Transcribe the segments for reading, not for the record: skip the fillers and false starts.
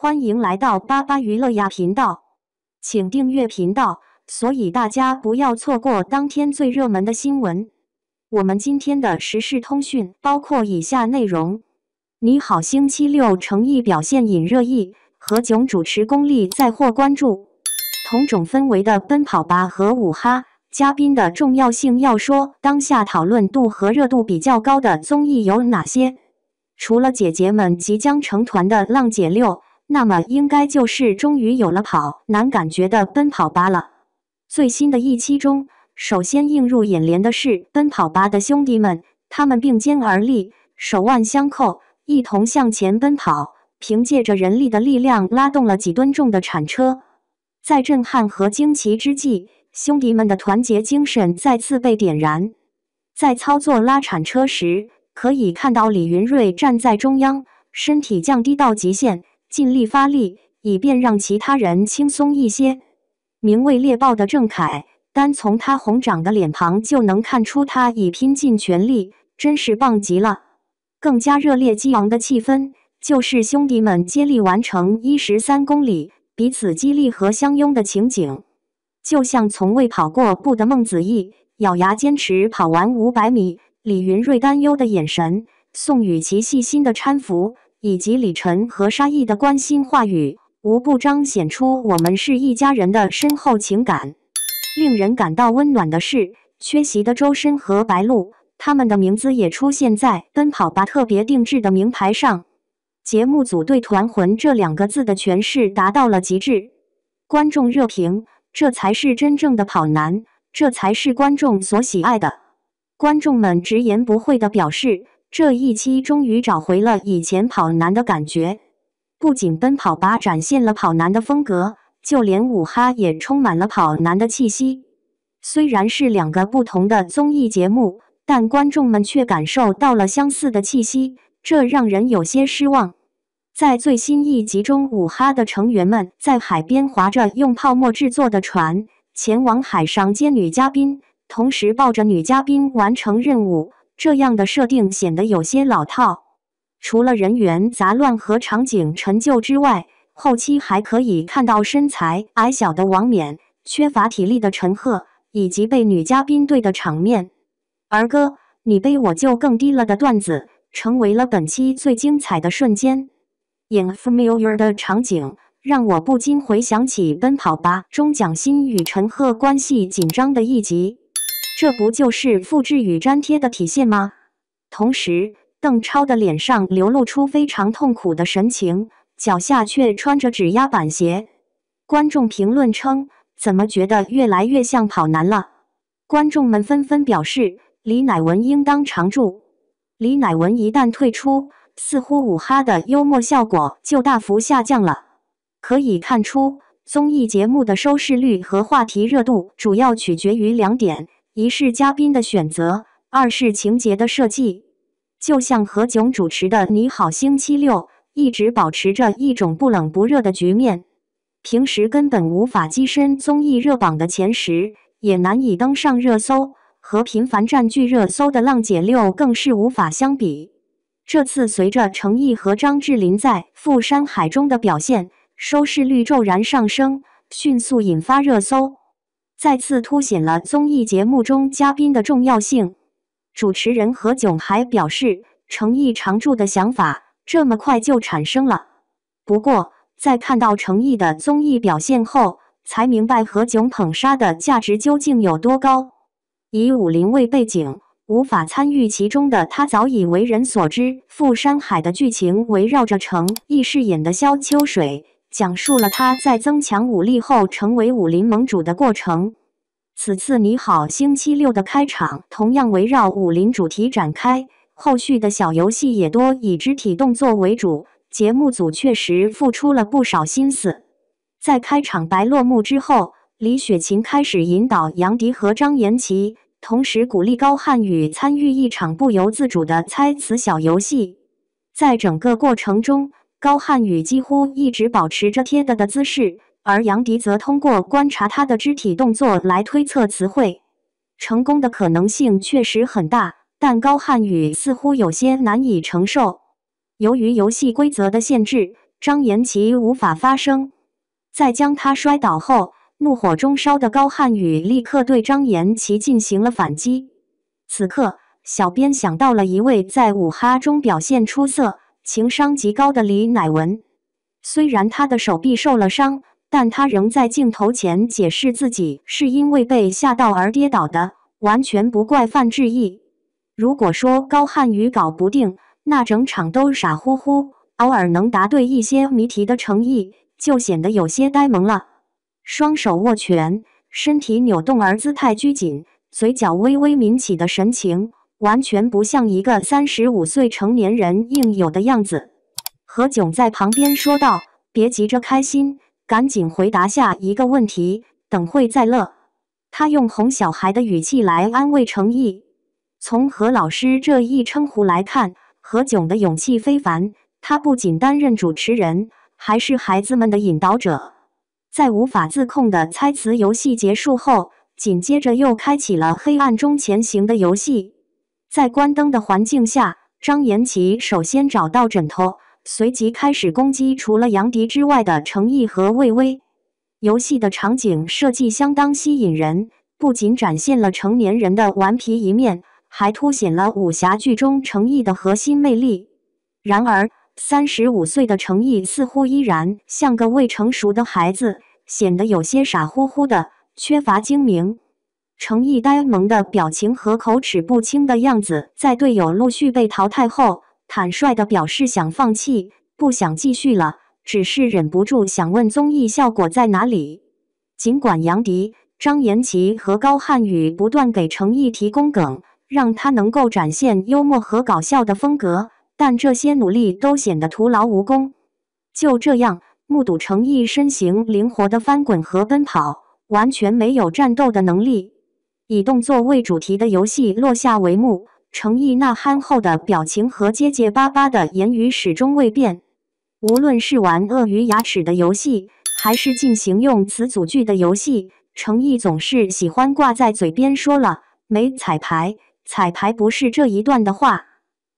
欢迎来到巴巴娱乐呀频道，请订阅频道，所以大家不要错过当天最热门的新闻。我们今天的时事通讯包括以下内容：你好星期六诚意表现引热议，何炅主持功力再获关注。同种氛围的奔跑吧和舞哈，嘉宾的重要性要说，当下讨论度和热度比较高的综艺有哪些？除了姐姐们即将成团的浪姐6，那么应该就是终于有了跑男感觉的奔跑吧了。最新的一期中，首先映入眼帘的是奔跑吧的兄弟们，他们并肩而立，手腕相扣，一同向前奔跑，凭借着人力的力量拉动了几吨重的铲车。在震撼和惊奇之际，兄弟们的团结精神再次被点燃。在操作拉铲车时，可以看到李云瑞站在中央，身体降低到极限，尽力发力，以便让其他人轻松一些。名为猎豹的郑恺，单从他红长的脸庞就能看出他已拼尽全力，真是棒极了。更加热烈激昂的气氛，就是兄弟们接力完成13公里，彼此激励和相拥的情景。就像从未跑过步的孟子义，咬牙坚持跑完500米，李云瑞担忧的眼神，宋雨琦细心的搀扶，以及李晨和沙溢的关心话语，无不彰显出我们是一家人的深厚情感。令人感到温暖的是，缺席的周深和白鹿，他们的名字也出现在奔跑吧特别定制的名牌上。节目组对团魂这2个字的诠释达到了极致。观众热评：这才是真正的跑男，这才是观众所喜爱的。观众们直言不讳地表示，这一期终于找回了以前跑男的感觉。不仅奔跑吧展现了跑男的风格，就连舞哈也充满了跑男的气息。虽然是2个不同的综艺节目，但观众们却感受到了相似的气息，这让人有些失望。在最新一集中，舞哈的成员们在海边划着用泡沫制作的船，前往海上接女嘉宾，同时抱着女嘉宾完成任务，这样的设定显得有些老套。除了人员杂乱和场景陈旧之外，后期还可以看到身材矮小的王冕、缺乏体力的陈赫，以及被女嘉宾对的场面。儿歌你背我就更低了的段子，成为了本期最精彩的瞬间。演 familiar 的场景让我不禁回想起奔跑吧中蒋欣与陈赫关系紧张的一集，这不就是复制与粘贴的体现吗？同时，邓超的脸上流露出非常痛苦的神情，脚下却穿着指压板鞋。观众评论称，怎么觉得越来越像跑男了？观众们纷纷表示，李乃文应当常驻。李乃文一旦退出，似乎舞哈的幽默效果就大幅下降了。可以看出，综艺节目的收视率和话题热度主要取决于2点，一是嘉宾的选择，二是情节的设计。就像何炅主持的《你好星期六》，一直保持着一种不冷不热的局面。平时根本无法跻身综艺热榜的前10，也难以登上热搜，和频繁占据热搜的浪姐6更是无法相比。这次随着程毅和张智霖在《富山海》中的表现，收视率骤然上升，迅速引发热搜，再次凸显了综艺节目中嘉宾的重要性。主持人何炅还表示，程毅常驻的想法这么快就产生了。不过，在看到程毅的综艺表现后，才明白何炅捧杀的价值究竟有多高。以武林为背景，无法参与其中的他早已为人所知，《富山海》的剧情围绕着程毅饰演的萧秋水，讲述了他在增强武力后成为武林盟主的过程。此次你好星期六的开场同样围绕武林主题展开，后续的小游戏也多以肢体动作为主，节目组确实付出了不少心思。在开场白落幕之后，李雪琴开始引导杨迪和张颜齐，同时鼓励高瀚宇参与一场不由自主的猜词小游戏。在整个过程中，高瀚宇几乎一直保持着贴的姿势，而杨迪则通过观察他的肢体动作来推测词汇。成功的可能性确实很大，但高瀚宇似乎有些难以承受。由于游戏规则的限制，张延齐无法发声。在将他摔倒后，怒火中烧的高瀚宇立刻对张延齐进行了反击。此刻，小编想到了一位在五哈中表现出色、情商极高的李乃文。虽然他的手臂受了伤，但他仍在镜头前解释自己是因为被吓到而跌倒的，完全不怪范志毅。如果说高瀚宇搞不定，那整场都傻乎乎，偶尔能答对一些谜题的程毅就显得有些呆萌了。双手握拳，身体扭动而姿态拘谨，嘴角微微抿起的神情，完全不像一个35岁成年人应有的样子。何炅在旁边说道：“别急着开心，赶紧回答下一个问题，等会再乐。”他用哄小孩的语气来安慰程毅。从何老师这一称呼来看，何炅的勇气非凡。他不仅担任主持人，还是孩子们的引导者。在无法自控的猜词游戏结束后，紧接着又开启了黑暗中前行的游戏。在关灯的环境下，张延齐首先找到枕头，随即开始攻击除了杨迪之外的程毅和魏巍。游戏的场景设计相当吸引人，不仅展现了成年人的顽皮一面，还凸显了武侠剧中程毅的核心魅力。然而，35岁的程毅似乎依然像个未成熟的孩子，显得有些傻乎乎的，缺乏精明。程毅呆萌的表情和口齿不清的样子，在队友陆续被淘汰后，坦率地表示想放弃，不想继续了，只是忍不住想问综艺效果在哪里。尽管杨迪、张延齐和高瀚宇不断给程毅提供梗，让他能够展现幽默和搞笑的风格，但这些努力都显得徒劳无功。就这样，目睹程毅身形灵活的翻滚和奔跑，完全没有战斗的能力。以动作为主题的游戏落下帷幕，程毅呐喊后的表情和结结巴巴的言语始终未变。无论是玩鳄鱼牙齿的游戏，还是进行用词组句的游戏，程毅总是喜欢挂在嘴边说了没彩排，彩排不是这一段的话。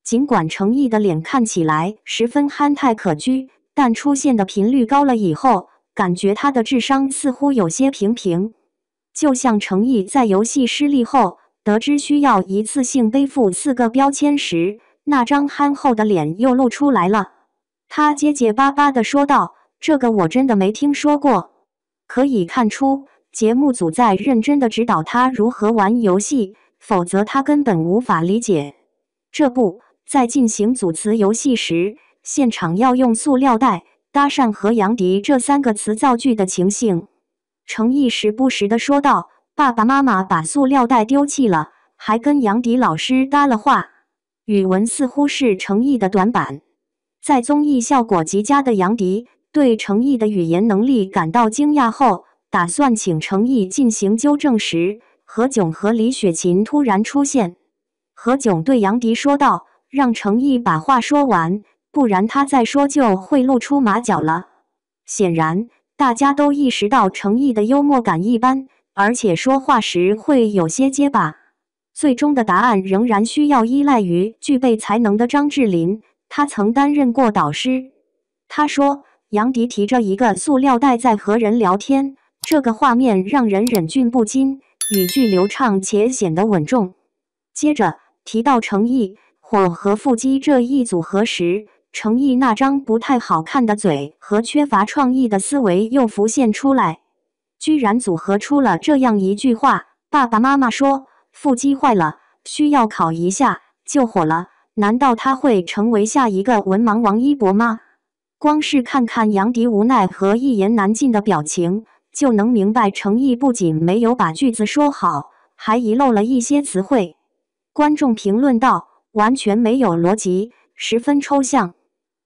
尽管程毅的脸看起来十分憨态可掬，但出现的频率高了以后，感觉他的智商似乎有些平平。就像程毅在游戏失利后，得知需要一次性背负4个标签时，那张憨厚的脸又露出来了。他结结巴巴地说道：“这个我真的没听说过。”可以看出，节目组在认真地指导他如何玩游戏，否则他根本无法理解。这不，在进行组词游戏时，现场要用塑料袋、搭讪和杨迪这3个词造句的情形。程毅时不时地说道：“爸爸妈妈把塑料袋丢弃了，还跟杨迪老师搭了话。”语文似乎是程毅的短板。在综艺效果极佳的杨迪对程毅的语言能力感到惊讶后，打算请程毅进行纠正时，何炅和李雪琴突然出现。何炅对杨迪说道：“让程毅把话说完，不然他再说就会露出马脚了。”显然，大家都意识到程毅的幽默感一般，而且说话时会有些结巴。最终的答案仍然需要依赖于具备才能的张智霖，他曾担任过导师。他说，杨迪提着一个塑料袋在和人聊天，这个画面让人忍俊不禁，语句流畅且显得稳重。接着提到程毅、火和腹肌这一组合时，程毅那张不太好看的嘴和缺乏创意的思维又浮现出来，居然组合出了这样一句话：爸爸妈妈说腹肌坏了，需要烤一下就火了。难道他会成为下一个文盲王一博吗？光是看看杨迪无奈和一言难尽的表情，就能明白程毅不仅没有把句子说好，还遗漏了一些词汇。观众评论道：“完全没有逻辑，十分抽象。”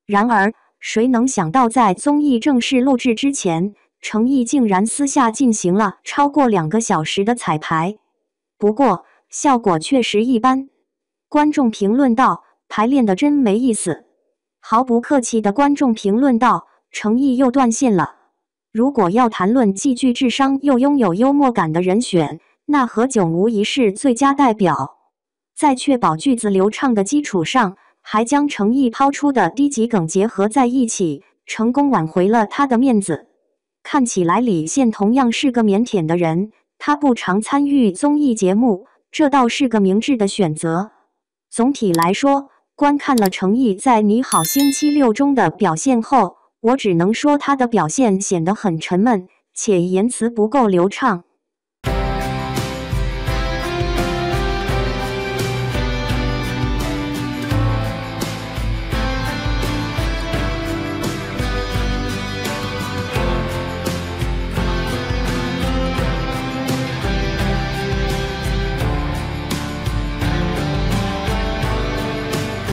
然而，谁能想到在综艺正式录制之前，程毅竟然私下进行了超过2个小时的彩排。不过，效果确实一般。观众评论道：“排练的真没意思。”毫不客气的观众评论道：“程毅又断线了。”如果要谈论既具智商又拥有幽默感的人选，那何炅无疑是最佳代表。在确保句子流畅的基础上，还将程毅抛出的低级梗结合在一起，成功挽回了他的面子。看起来李现同样是个腼腆的人，他不常参与综艺节目，这倒是个明智的选择。总体来说，观看了程毅在《你好星期六》中的表现后，我只能说他的表现显得很沉闷，且言辞不够流畅。